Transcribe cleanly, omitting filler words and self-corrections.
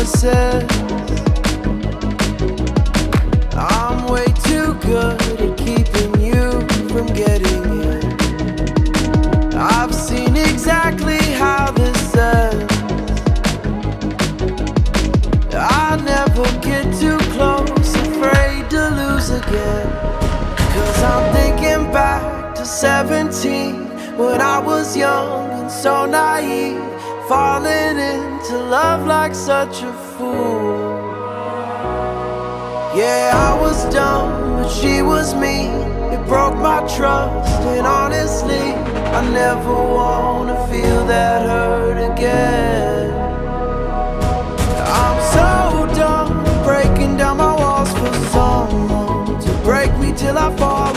promises. I'm way too good at keeping you from getting in. I've seen exactly how this ends. I never get too close, afraid to lose again. 'Cause I'm thinking back to 17, when I was young and so naive, falling into love like such a fool. Yeah, I was dumb, but she was me. It broke my trust, and honestly, I never wanna feel that hurt again. I'm so done breaking down my walls for someone to break me till I fall